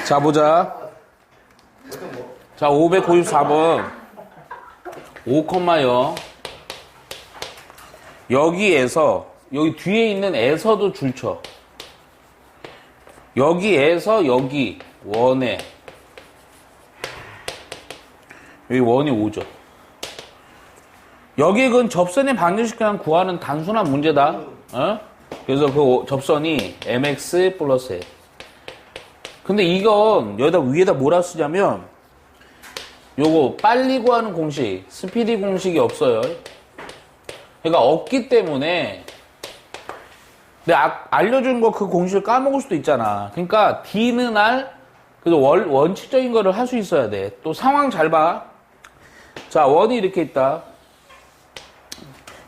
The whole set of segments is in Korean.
자, 보자. 자, 594번. 5,0. 여기에서, 여기 뒤에 있는 에서도 줄쳐. 여기에서 여기, 원에. 여기 원이 5죠. 여기 그 접선의 방정식을 구하는 단순한 문제다. 어? 그래서 그 접선이 mx 플러스 에. 근데 이건 여기다 위에다 뭐라 쓰냐면 요거 빨리 구하는 공식, 스피디 공식이 없어요. 그러니까 없기 때문에 내가 알려준 거 그 공식을 까먹을 수도 있잖아. 그러니까 D는 R, 그래서 원칙적인 거를 할 수 있어야 돼. 또 상황 잘 봐. 자, 원이 이렇게 있다.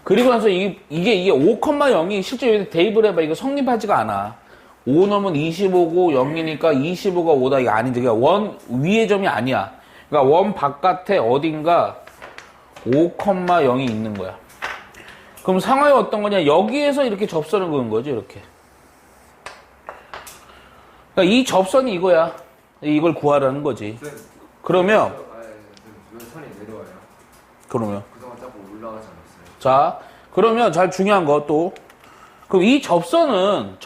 그리고 나서 이게 5,0이 실제 여기 대입을 해봐. 이거 성립하지가 않아. 5 넣으면 25고 0이니까 25가 5다. 이거 아니지. 그러니까 원 위의 점이 아니야. 그러니까 원 바깥에 어딘가 5,0이 있는 거야. 그럼 상황이 어떤 거냐? 여기에서 이렇게 접선을 그은 거지, 이렇게. 그러니까 이 접선이 이거야. 이걸 구하라는 거지. 그러면 왜 선이 내려와요? 그러면 그동안 자꾸 올라가지 않았어요? 자, 그러면 잘 중요한 거 또. 그럼 이 접선은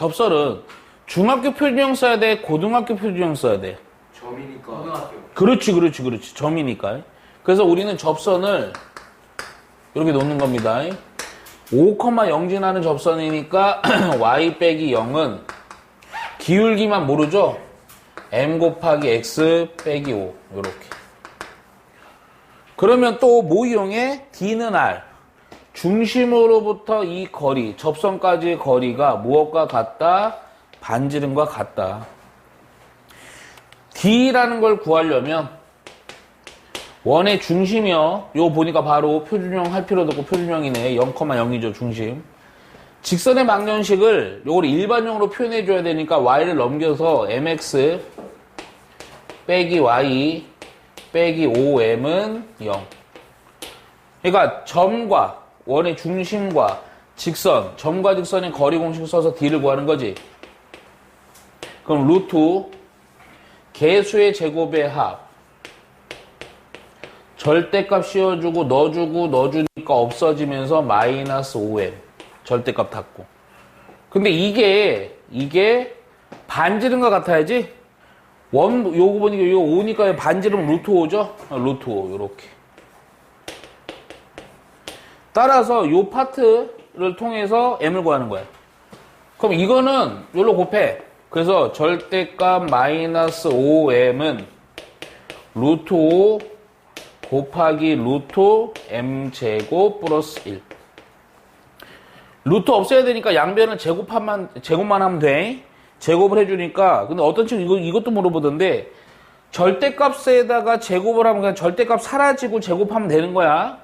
중학교 표준형 써야 돼? 고등학교 표준형 써야 돼? 점이니까 고등학교. 그렇지. 점이니까. 그래서 우리는 접선을 이렇게 놓는 겁니다. 5,0 지나는 접선이니까 y 빼기 0은 기울기만 모르죠? m 곱하기 x 빼기 5 이렇게. 그러면 또 뭐 이용해? D는 R. 중심으로부터 이 거리, 접선까지의 거리가 무엇과 같다? 반지름과 같다. D라는 걸 구하려면 원의 중심이요. 요거 보니까 바로 표준형 할 필요도 없고 표준형이네. 0,0이죠, 중심. 직선의 방정식을 요걸 일반형으로 표현해줘야 되니까 y를 넘겨서 mx 빼기 y 빼기 5m은 0. 그러니까 점과 원의 중심과 직선, 점과 직선의 거리 공식을 써서 D를 구하는 거지. 그럼 루트 개수의 제곱의 합. 절대값 씌워주고 넣어주니까 없어지면서 마이너스 5m. 절대값 닫고. 근데 이게 반지름과 같아야지. 요거 보니까 이거 5니까 반지름 루트 5죠? 루트 5 요렇게. 따라서 요 파트를 통해서 m을 구하는 거야. 그럼 이거는 요로 곱해. 그래서 절대값 마이너스 5m은 루트 5 곱하기 루트 m제곱 플러스 1. 루트 없애야 되니까 양변은 제곱만 하면 돼. 제곱을 해주니까. 근데 어떤 친구 이것도 물어보던데, 절대값에다가 제곱을 하면 그냥 절대값 사라지고 제곱하면 되는 거야.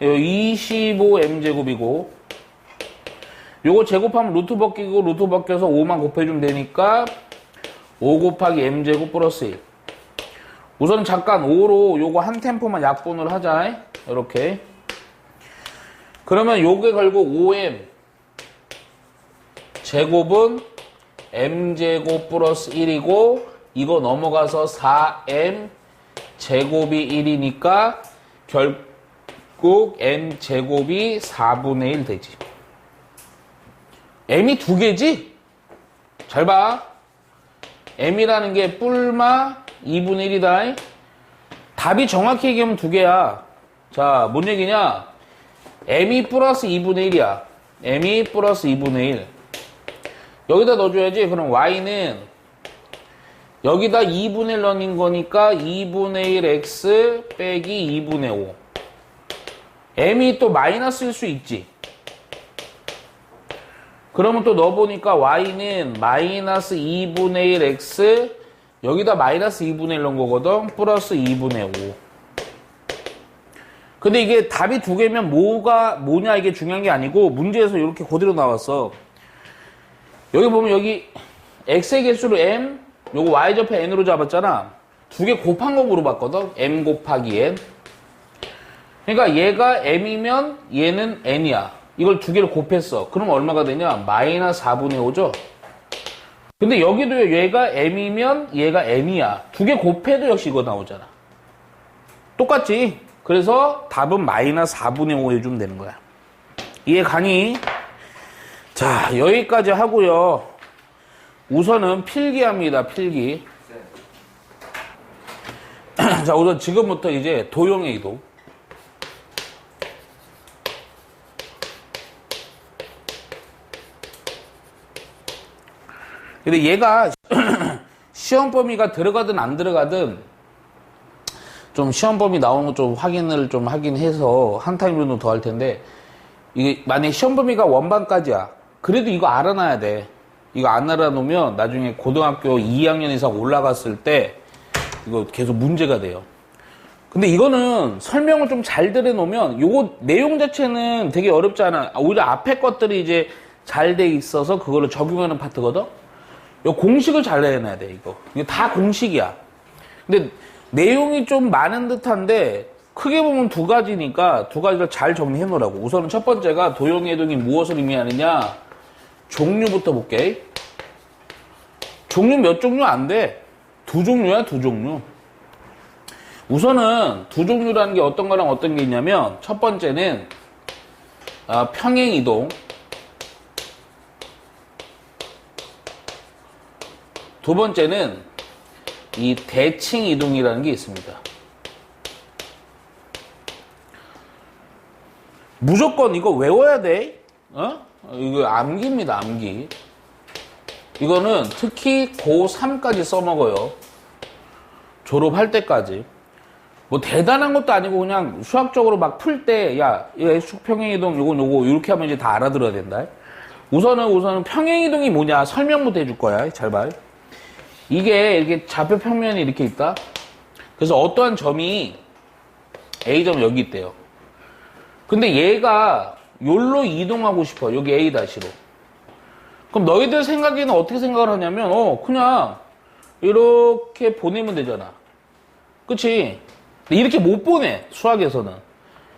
25m제곱이고, 요거 제곱하면 루트 벗기고, 루트 벗겨서 5만 곱해주면 되니까, 5 곱하기 m제곱 플러스 1. 우선 잠깐 5로 요거 한 템포만 약분을 하자. 이렇게. 그러면 요게 결국 5m 제곱은 m제곱 플러스 1이고, 이거 넘어가서 4m 제곱이 1이니까 결국 m제곱이 4분의 1 되지. m이 두 개지? 잘 봐. m이라는 게 뿔마 2분의 1이다. 답이 정확히 얘기하면 두 개야. 자, 뭔 얘기냐? m이 플러스 2분의 1이야. m이 플러스 2분의 1. 여기다 넣어줘야지. 그럼 y는 여기다 2분의 1 넣는 거니까 2분의 1 x 빼기 2분의 5. m이 또 마이너스일 수 있지. 그러면 또 넣어보니까 y는 마이너스 2분의 1 x 여기다 마이너스 2분의 1 넣은 거거든. 플러스 2분의 5. 근데 이게 답이 두 개면 뭐냐 이게 중요한 게 아니고 문제에서 이렇게 그대로 나왔어. 여기 보면 여기 x의 개수로 m, 요거 y좌표 n으로 잡았잖아. 두 개 곱한 거 물어봤거든. m 곱하기 n. 그러니까 얘가 m이면 얘는 n이야. 이걸 두 개를 곱했어. 그럼 얼마가 되냐? 마이너스 4분의 5죠? 근데 여기도 얘가 M이면 얘가 N이야. 두 개 곱해도 역시 이거 나오잖아. 똑같지? 그래서 답은 마이너스 4분의 5 해주면 되는 거야. 이해 가니? 자, 여기까지 하고요. 우선은 필기합니다. 필기. 자, 우선 지금부터 이제 도형의 이동. 근데 얘가 시험 범위가 들어가든 안 들어가든 좀 시험 범위 나오는 거 좀 확인을 좀 하긴 해서 한 타임 정도 더 할 텐데, 이게 만약에 시험 범위가 원반까지야. 그래도 이거 알아놔야 돼. 이거 안 알아놓으면 나중에 고등학교 2학년 이상 올라갔을 때 이거 계속 문제가 돼요. 근데 이거는 설명을 좀 잘 들여놓으면 요거 내용 자체는 되게 어렵지 않아. 오히려 앞에 것들이 이제 잘 돼 있어서 그거를 적용하는 파트거든. 요 공식을 잘 내놔야 돼, 이거. 이게 다 공식이야. 근데 내용이 좀 많은 듯한데 크게 보면 두 가지니까 두 가지를 잘 정리해 놓으라고. 우선은 첫 번째가 도형의 이동이 무엇을 의미하느냐. 종류부터 볼게. 종류 몇 종류 안 돼. 두 종류야, 두 종류. 우선은 두 종류라는 게 어떤 거랑 어떤 게 있냐면, 첫 번째는 평행 이동. 두 번째는 이 대칭 이동이라는 게 있습니다. 무조건 이거 외워야 돼. 이거 암기입니다, 암기. 이거는 특히 고3까지 써먹어요. 졸업할 때까지. 뭐 대단한 것도 아니고 그냥 수학적으로 막 풀 때, 야, X축 평행이동 요거 이렇게 하면 이제 다 알아들어야 된다. 우선은 평행이동이 뭐냐 설명부터 해줄 거야. 잘 봐. 이게 이렇게 좌표 평면이 이렇게 있다. 그래서 어떠한 점이 A점 여기 있대요. 근데 얘가 여기로 이동하고 싶어. 여기 A-로. 그럼 너희들 생각에는 어떻게 생각을 하냐면, 그냥 이렇게 보내면 되잖아. 그치? 근데 이렇게 못 보내, 수학에서는.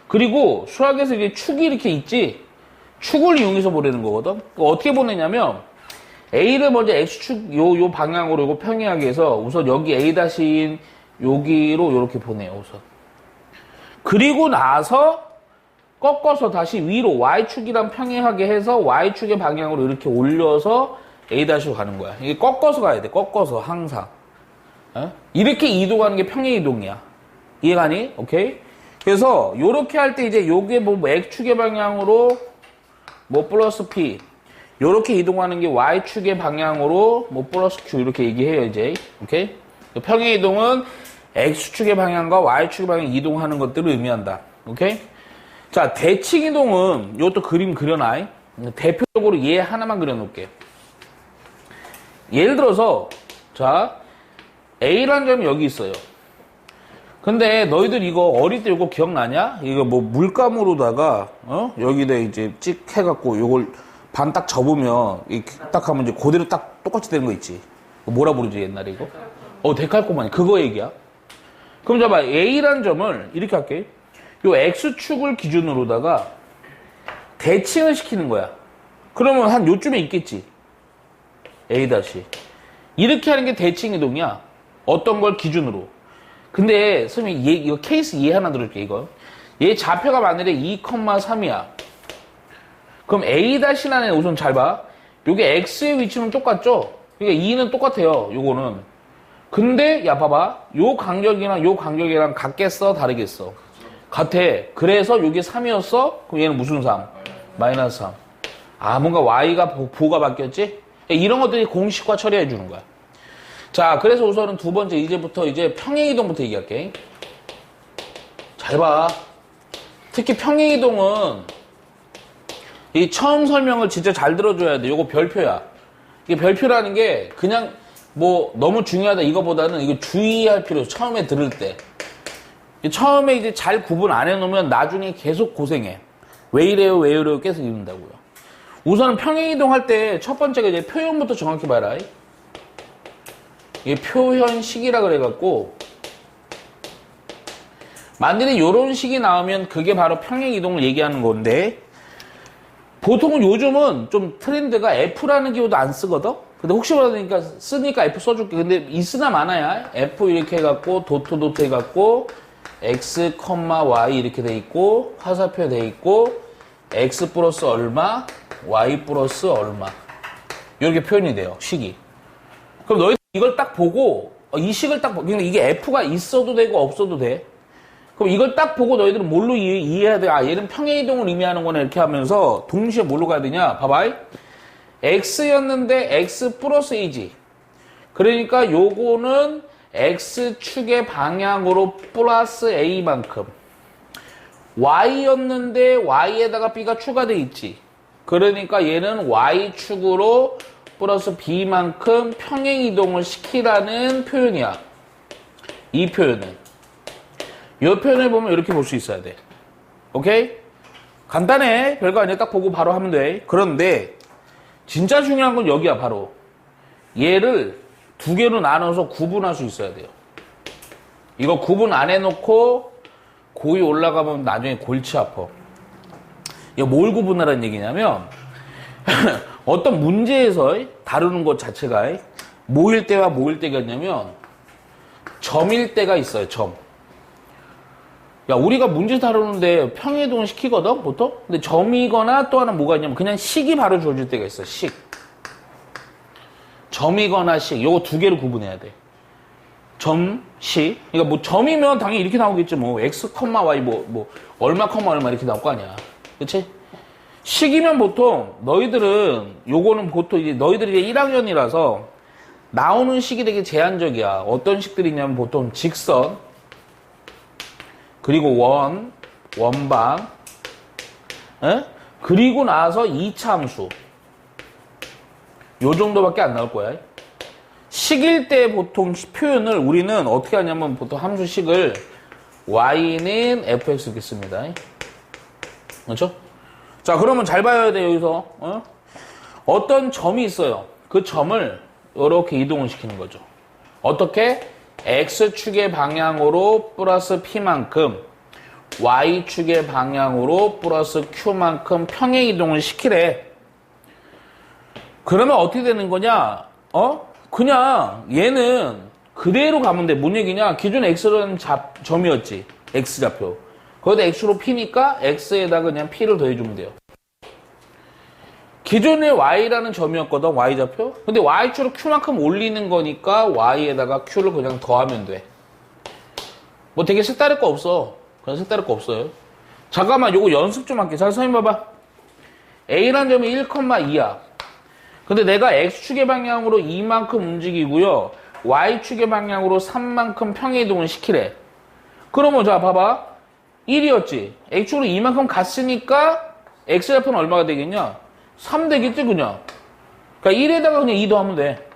그리고 수학에서 이게 축이 이렇게 있지? 축을 이용해서 보내는 거거든? 어떻게 보내냐면, A를 먼저 X축 요 방향으로 이거 평행하게 해서 우선 여기 A-인 여기로 이렇게 보내요, 우선. 그리고 나서 꺾어서 다시 위로 Y축이랑 평행하게 해서 Y축의 방향으로 이렇게 올려서 A-로 가는 거야. 이게 꺾어서 가야 돼. 꺾어서 항상. 이렇게 이동하는 게 평행 이동이야. 이해가니? 오케이? 그래서 요렇게 할 때 이제 요게 뭐 X축의 방향으로 뭐 플러스 P 요렇게 이동하는 게 Y축의 방향으로 뭐 플러스 Q 이렇게 얘기해요, 이제. 오케이? 평행 이동은 X축의 방향과 Y축의 방향 이동하는 것들을 의미한다. 오케이? 자, 대칭 이동은 이것도 그림 그려놔. 대표적으로 얘 하나만 그려놓을게. 예를 들어서 자, A라는 점이 여기 있어요. 근데 너희들 이거 어릴 때 이거 기억나냐? 이거 뭐 물감으로다가 여기다 이제 찍 해갖고 요걸 반 딱 접으면 이렇게 딱 하면 이제 그대로 딱 똑같이 되는 거 있지. 뭐라 부르지 옛날에 이거? 데칼코마니 그거 얘기야. 그럼 잡아 A라는 점을 이렇게 할게. 요 X축을 기준으로다가 대칭을 시키는 거야. 그러면 한 요쯤에 있겠지. A-. 이렇게 하는 게 대칭 이동이야. 어떤 걸 기준으로. 근데 선생님 이거 케이스 이해 하나 들을게 이거. 얘 좌표가 만일에 2,3이야. 그럼 A-란에 우선 잘 봐. 요게 X의 위치는 똑같죠? 그러니까 2는 똑같아요. 요거는. 근데 야 봐봐. 요 간격이랑 요 간격이랑 같겠어? 다르겠어? 같아. 그래서 요게 3이었어? 그럼 얘는 무슨 3? 마이너스 3. 아, 뭔가 Y가 부호가 바뀌었지? 이런 것들이 공식화 처리해 주는 거야. 자, 그래서 우선은 두 번째, 이제부터 이제 평행이동부터 얘기할게. 잘 봐. 특히 평행이동은 이 처음 설명을 진짜 잘 들어줘야 돼. 요거 별표야. 이게 별표라는 게 그냥 뭐 너무 중요하다 이거보다는 이거 주의할 필요, 처음에 들을 때. 처음에 이제 잘 구분 안 해놓으면 나중에 계속 고생해. 왜 이래요, 왜 이래요 계속 이른다고요. 우선은 평행이동 할 때 첫 번째가 이제 표현부터 정확히 봐라. 이게 표현식이라 그래갖고, 만일에 요런 식이 나오면 그게 바로 평행이동을 얘기하는 건데, 보통은 요즘은 좀 트렌드가 F라는 기호도 안 쓰거든? 근데 혹시 모르니까 쓰니까 F 써줄게. 근데 있으나 마나야. F 이렇게 해갖고 도트 해갖고 X, Y 이렇게 돼 있고 화살표 돼 있고 X 플러스 얼마, Y 플러스 얼마 이렇게 표현이 돼요. 식이. 그럼 너희 이걸 딱 보고 이 식을 딱 보고 근데 이게 F가 있어도 되고 없어도 돼. 그럼 이걸 딱 보고 너희들은 뭘로 이해해야 돼? 아 얘는 평행이동을 의미하는 거네 이렇게 하면서 동시에 뭘로 가야 되냐? 봐봐. X였는데 X 플러스 A지. 그러니까 요거는 X축의 방향으로 플러스 A만큼. Y였는데 Y에다가 B가 추가되어 있지. 그러니까 얘는 Y축으로 플러스 B만큼 평행이동을 시키라는 표현이야. 이 표현은. 이 표현을 보면 이렇게 볼 수 있어야 돼. 오케이? 간단해. 별거 아니야. 딱 보고 바로 하면 돼. 그런데 진짜 중요한 건 여기야 바로. 얘를 두 개로 나눠서 구분할 수 있어야 돼요. 이거 구분 안 해놓고 고이 올라가면 나중에 골치 아파. 이거 뭘 구분하라는 얘기냐면 어떤 문제에서 다루는 것 자체가 모일 때와 모일 때가 있냐면 점일 때가 있어요. 점. 야 우리가 문제 다루는데 평행이동을 시키거든 보통. 근데 점이거나 또 하나 뭐가 있냐면 그냥 식이 바로 주어질 때가 있어. 식. 점이거나 식. 요거 두 개를 구분해야 돼. 점, 식. 그러니까 뭐 점이면 당연히 이렇게 나오겠지. 뭐 x, y 뭐 얼마, 얼마 이렇게 나올 거 아니야. 그치? 식이면 보통 너희들은 요거는 보통 이제 너희들이 이제 1학년이라서 나오는 식이 되게 제한적이야. 어떤 식들이 있냐면 보통 직선 그리고 원방 에? 그리고 나서 이차함수 요 정도밖에 안 나올 거야. 식일 때 보통 표현을 우리는 어떻게 하냐면 보통 함수식을 y는 fx 이렇게 씁니다. 그렇죠? 자 그러면 잘 봐야 돼 여기서 어떤 점이 있어요. 그 점을 이렇게 이동을 시키는 거죠. 어떻게? x축의 방향으로 플러스 p만큼 y축의 방향으로 플러스 q만큼 평행이동을 시키래. 그러면 어떻게 되는 거냐? 그냥 얘는 그대로 가면 돼. 뭔 얘기냐? 기존 x라는 점이었지. x좌표. 거기다 x로 p니까 x에다가 그냥 p를 더해주면 돼요. 기존에 y라는 점이었거든. y좌표. 근데 y축으로 q만큼 올리는 거니까 y에다가 q를 그냥 더하면 돼. 뭐 되게 색다를 거 없어. 그냥 색다를 거 없어요. 잠깐만 요거 연습 좀 할게. 자 선생님 봐봐. a라는 점이 1,2야. 근데 내가 x축의 방향으로 2만큼 움직이고요. y축의 방향으로 3만큼 평행이동을 시키래. 그러면 자 봐봐. 1이었지. x축으로 2만큼 갔으니까 x좌표는 얼마가 되겠냐? 3 되겠지 그냥. 그러니까 1에다가 그냥 2 더하면 돼.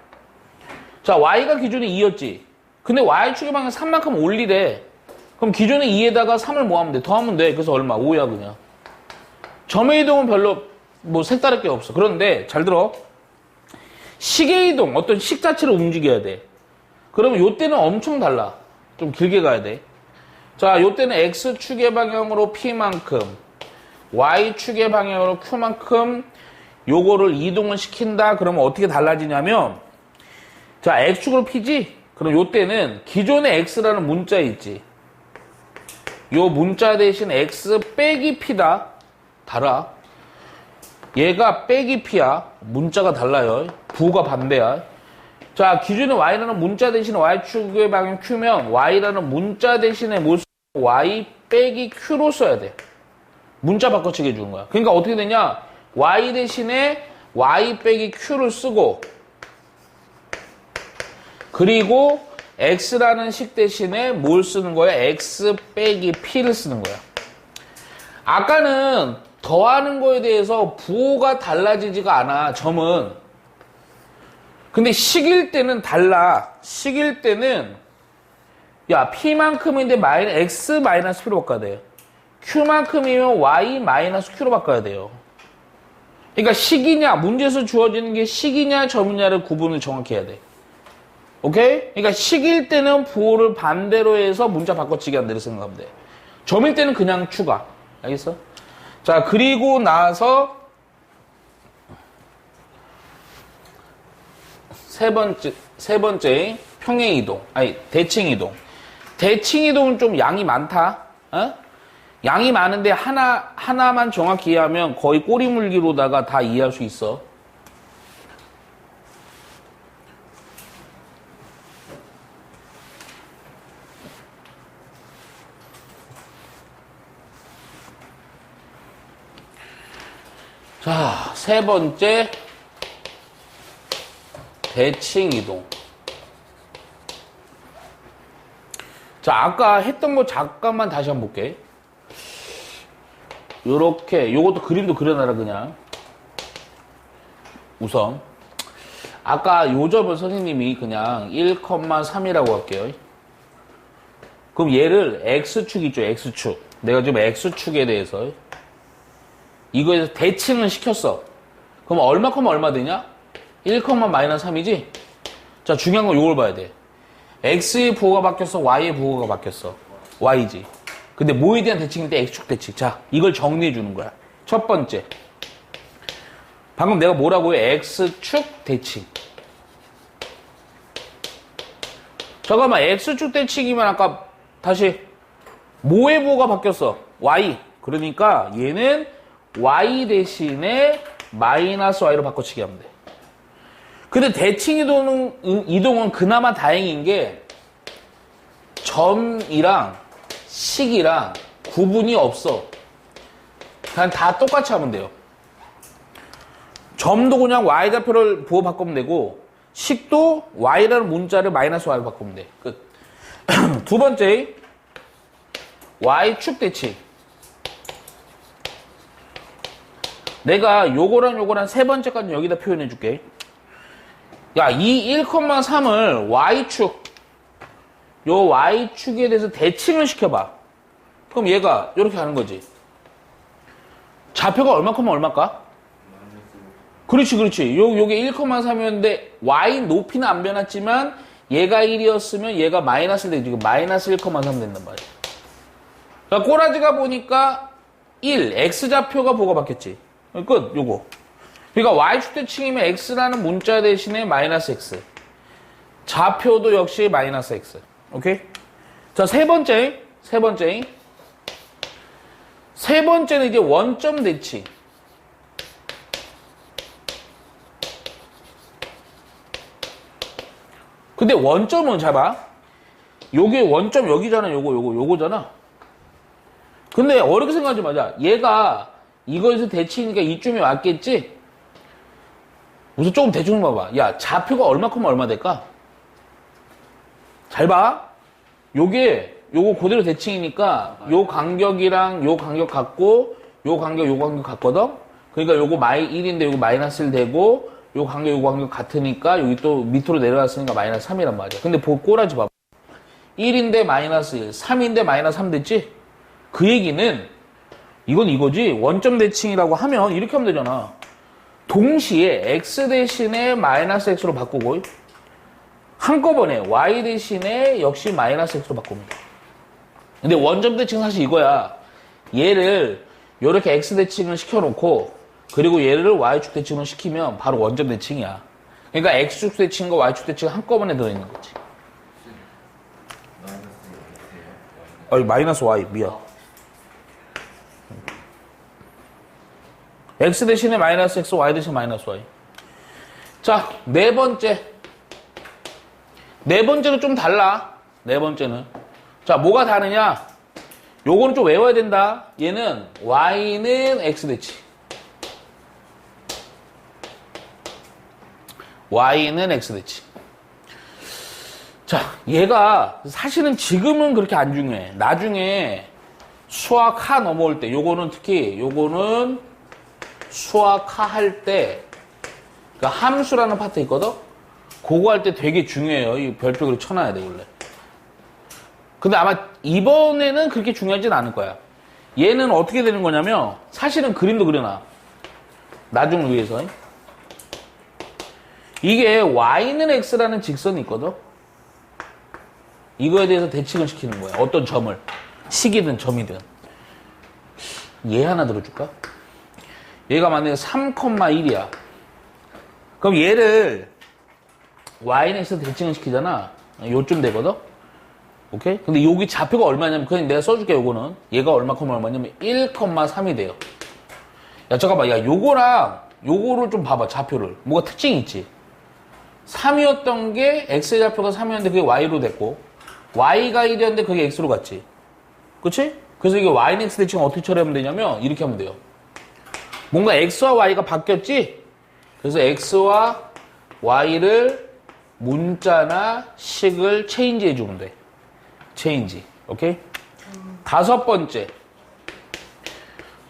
자 y가 기존에 2였지. 근데 y축의 방향 3만큼 올리래. 그럼 기존에 2에다가 3을 뭐 하면 돼? 더하면 돼. 그래서 얼마? 5야 그냥. 점의 이동은 별로 뭐 색다를 게 없어. 그런데 잘 들어. 식의 이동, 어떤 식 자체를 움직여야 돼. 그러면 요때는 엄청 달라. 좀 길게 가야 돼. 자, 요때는 x축의 방향으로 p만큼, y축의 방향으로 q만큼 요거를 이동을 시킨다. 그러면 어떻게 달라지냐면 자, x축으로 p지? 그럼 요때는 기존의 x라는 문자 있지. 요 문자 대신 x 빼기 p다. 달아. 얘가 빼기 p야. 문자가 달라요. 부호가 반대야. 자, 기존의 y라는 문자 대신에 y축의 방향 q면 y라는 문자 대신에 뭐 y 빼기 q로 써야 돼. 문자 바꿔치기 해주는 거야. 그러니까 어떻게 되냐? y 대신에 y 빼기 q를 쓰고 그리고 x라는 식 대신에 뭘 쓰는 거야? x 빼기 p를 쓰는 거야. 아까는 더하는 거에 대해서 부호가 달라지지가 않아. 점은. 근데 식일 때는 달라. 식일 때는 야 p만큼인데 x 마이너스 p로 바꿔야 돼. q만큼이면 y 마이너스 q로 바꿔야 돼요. 그러니까 식이냐 문제에서 주어지는 게 식이냐 점이냐를 구분을 정확히 해야 돼. 오케이? 그러니까 식일 때는 부호를 반대로 해서 문자 바꿔치기 한다 이렇게 생각하면 돼. 점일 때는 그냥 추가. 알겠어? 자, 그리고 나서 세 번째 평행 이동, 아니 대칭 이동. 대칭 이동은 좀 양이 많다. 어? 양이 많은데 하나만 정확히 이해하면 거의 꼬리 물기로다가 다 이해할 수 있어. 자, 세 번째 대칭 이동. 자, 아까 했던 거 잠깐만 다시 한번 볼게. 요렇게, 요것도 그림도 그려놔라, 그냥. 우선. 아까 요 점을 선생님이 그냥 1,3이라고 할게요. 그럼 얘를 X축 있죠, X축. 내가 지금 X축에 대해서. 이거에서 대칭을 시켰어. 그럼 얼마큼 얼마 되냐? 1,-3이지? 자, 중요한 건 요걸 봐야 돼. X의 부호가 바뀌었어, Y의 부호가 바뀌었어. Y지. 근데 뭐에 대한 대칭일 때 X축 대칭. 자, 이걸 정리해 주는 거야. 첫 번째. 방금 내가 뭐라고 해? X축 대칭. 잠깐만, X축 대칭이면 아까 다시 뭐의 부호가 바뀌었어? Y. 그러니까 얘는 Y 대신에 마이너스 Y로 바꿔치기 하면 돼. 근데 대칭 이동은 그나마 다행인 게 점이랑 식이랑 구분이 없어. 그냥 다 똑같이 하면 돼요. 점도 그냥 Y좌표를 부호 바꾸면 되고 식도 Y라는 문자를 마이너스 Y로 바꾸면 돼. 끝. 두 번째 Y축 대칭. 내가 요거랑 세 번째까지 여기다 표현해 줄게. 야, 이 1,3을 Y축, 요 Y축에 대해서 대칭을 시켜봐. 그럼 얘가 이렇게 하는 거지. 좌표가 얼마큼 얼마일까? 그렇지. 요게 1,3이었는데 Y 높이는 안 변했지만 얘가 1이었으면 얘가 마이너스 되지. 지금 마이너스 1,3 된단 말이야. 그러니까 꼬라지가 보니까 1, X좌표가 뭐가 바뀌었지? 끝, 요거. 그러니까 Y축 대칭이면 X라는 문자 대신에 마이너스 X. 좌표도 역시 마이너스 X. 오케이? 자, 세 번째는 이제 원점 대칭. 근데 원점은 잘 봐. 요게 원점 여기잖아, 요거잖아. 근데 어렵게 생각하지 마자. 얘가 이거에서 대칭이니까 이쯤이 왔겠지? 우선 조금 대충 봐봐. 야, 좌표가 얼마큼 얼마 될까? 잘 봐. 요거 그대로 대칭이니까 요 간격이랑 요 간격 같고 요 간격 같거든? 그러니까 요거 1인데 요거 마이너스 1 되고 요 간격 같으니까 여기 또 밑으로 내려갔으니까 마이너스 3이란 말이야. 근데 꼬라지 봐봐. 1인데 마이너스 1, 3인데 마이너스 3 됐지? 그 얘기는 이거지. 원점 대칭이라고 하면 이렇게 하면 되잖아. 동시에 X 대신에 마이너스 X로 바꾸고 한꺼번에 Y 대신에 역시 마이너스 X로 바꿉니다. 근데 원점 대칭은 사실 이거야. 얘를 이렇게 X 대칭을 시켜놓고 그리고 얘를 Y축 대칭을 시키면 바로 원점 대칭이야. 그러니까 X축 대칭과 Y축 대칭 한꺼번에 들어있는 거지. 마이너스 Y 미안. X 대신에 마이너스 X, Y 대신에 마이너스 Y. 자, 네 번째는 좀 달라. 네 번째는. 자, 뭐가 다르냐? 요거는 좀 외워야 된다. 얘는 Y는 X 대칭. Y는 X 대칭. 자, 얘가 사실은 지금은 그렇게 안 중요해. 나중에 수학 하 넘어올 때, 요거는 수학 하 할 때, 그러니까 함수라는 파트 있거든? 그거 할 때 되게 중요해요. 이 별표를 쳐놔야 돼, 원래. 근데 아마 이번에는 그렇게 중요하진 않을 거야. 얘는 어떻게 되는 거냐면, 사실은 그림도 그려놔. 나중을 위해서. 이게 Y는 X라는 직선이 있거든? 이거에 대해서 대칭을 시키는 거야. 어떤 점을. 식이든 점이든. 얘 하나 들어줄까? 얘가 만약에 3,1이야. 그럼 얘를 y는 x 대칭을 시키잖아. 요쯤 되거든? 오케이? 근데 여기 좌표가 얼마냐면, 그냥 내가 써줄게, 요거는. 얘가 얼마냐면 1,3이 돼요. 야, 잠깐만. 야, 요거랑 요거를 좀 봐봐, 좌표를. 뭐가 특징이 있지? 3이었던 게, x의 좌표가 3이었는데 그게 y로 됐고, y가 1이었는데 그게 x로 갔지. 그치? 그래서 이게 y는 x 대칭을 어떻게 처리하면 되냐면, 이렇게 하면 돼요. 뭔가 x와 y가 바뀌었지? 그래서 x와 y를 문자나 식을 체인지 해주면 돼. 체인지. 오케이? 다섯 번째.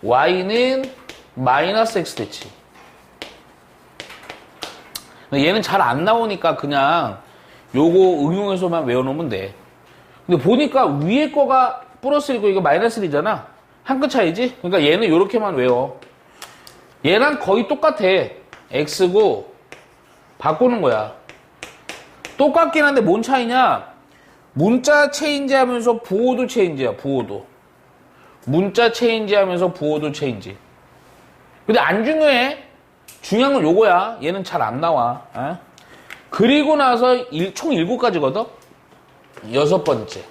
y는 마이너스 x 대칭. 얘는 잘 안 나오니까 그냥 요거 응용해서만 외워놓으면 돼. 근데 보니까 위에 거가 플러스 1이고 이거 마이너스 1이잖아. 한 끗 차이지? 그러니까 얘는 요렇게만 외워. 얘랑 거의 똑같아. x고 바꾸는 거야. 똑같긴 한데 뭔 차이냐? 문자 체인지 하면서 부호도 체인지야. 부호도. 문자 체인지 하면서 부호도 체인지. 근데 안 중요해. 중요한 건 요거야. 얘는 잘 안 나와. 어? 그리고 나서 총 7가지거든? 여섯 번째.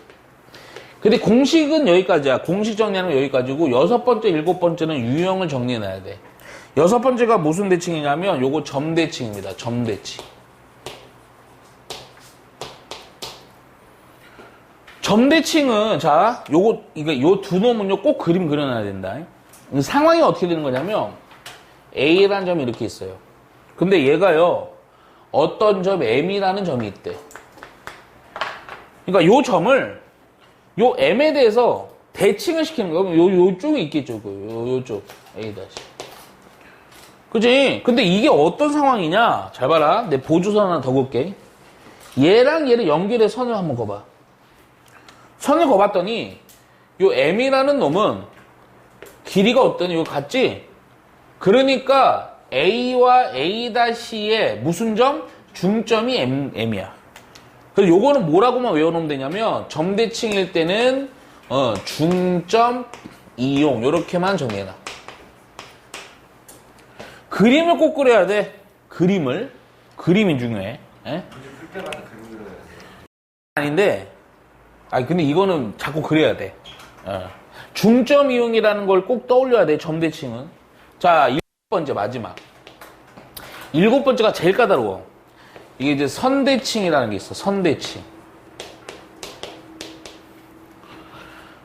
근데 공식은 여기까지야. 공식 정리하는 건 여기까지고, 여섯 번째, 일곱 번째는 유형을 정리해놔야 돼. 여섯 번째가 무슨 대칭이냐면, 요거 점대칭입니다. 점대칭. 점대칭은, 자, 요 두 놈은요, 꼭 그림 그려놔야 된다. 상황이 어떻게 되는 거냐면, A라는 점이 이렇게 있어요. 근데 얘가요, 어떤 점 M이라는 점이 있대. 그러니까 요 점을, 요 M에 대해서 대칭을 시키는 거예요. 요쪽이 있겠죠. 요쪽. A 다시. 그치? 근데 이게 어떤 상황이냐? 잘 봐라. 내 보조선 하나 더 긋게. 얘랑 얘를 연결해 선을 한번 그어봐. 선을 그어봤더니, 요 M이라는 놈은 길이가 어떠니? 이거 같지? 그러니까 A와 A-의 무슨 점? 중점이 M이야. 그래서 요거는 뭐라고만 외워놓으면 되냐면, 점대칭일 때는, 중점 이용. 요렇게만 정리해놔. 그림을 꼭 그려야 돼. 그림이 중요해. 에? 풀 때마다 그림 그려야 돼. 아닌데, 근데 이거는 자꾸 그려야 돼. 중점 이용이라는 걸 꼭 떠올려야 돼, 점대칭은. 자, 일곱 번째, 마지막. 일곱 번째가 제일 까다로워. 이게 이제 선대칭이라는 게 있어, 선대칭.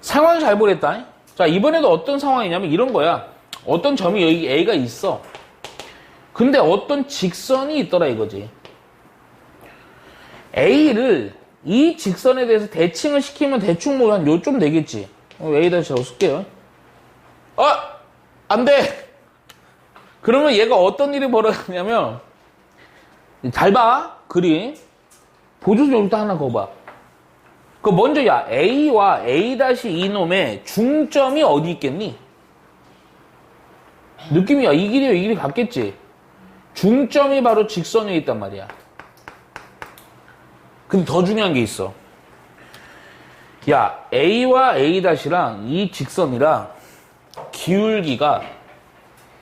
상황 잘 보랬다. 자, 이번에도 어떤 상황이냐면 이런 거야. 어떤 점이 여기 A가 있어. 근데 어떤 직선이 있더라 이거지. A를 이 직선에 대해서 대칭을 시키면 대충 뭐 한 요쯤 되겠지. A-라고 쓸게요. 안 돼! 그러면 얘가 어떤 일이 벌어지냐면, 잘 봐, 그림. 보조선 여기다 하나 그어봐. 먼저, 야, A와 A-이놈의 중점이 어디 있겠니? 느낌이, 야, 이 길이 같겠지? 중점이 바로 직선 위에 있단 말이야. 근데 더 중요한 게 있어. 야, A와 A-랑 이 직선이랑 기울기가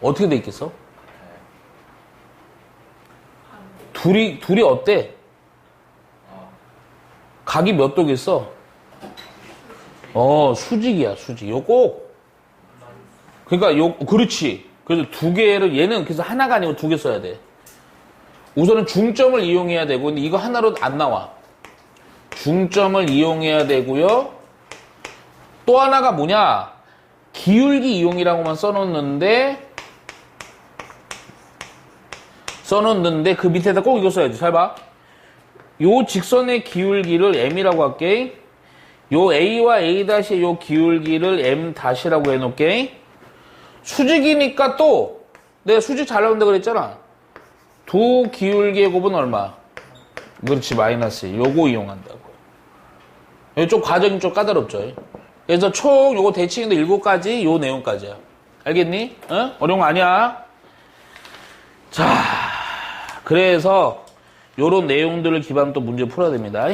어떻게 돼 있겠어? 둘이 어때? 각이 몇 도겠어? 수직이야, 수직. 요 꼭. 그러니까 그렇지. 그래서 두 개를, 얘는 그래서 하나가 아니고 두 개 써야 돼. 우선은 중점을 이용해야 되고, 근데 이거 하나로 안 나와. 중점을 이용해야 되고요. 또 하나가 뭐냐? 기울기 이용이라고만 써놓는데 그 밑에다 꼭 이거 써야지. 잘 봐. 요 직선의 기울기를 M이라고 할게. 요 A와 A-의 요 기울기를 M-라고 해놓을게. 수직이니까 또 내가 수직 잘 나온다 그랬잖아. 두 기울기의 곱은 얼마? 그렇지, 마이너스. 요거 이용한다고. 이쪽 과정이 좀 까다롭죠. 그래서 총 요거 대칭인데 7가지 요 내용까지야. 알겠니? 어려운 거 아니야. 자, 그래서 요런 내용들을 기반으로 또 문제 풀어야 됩니다.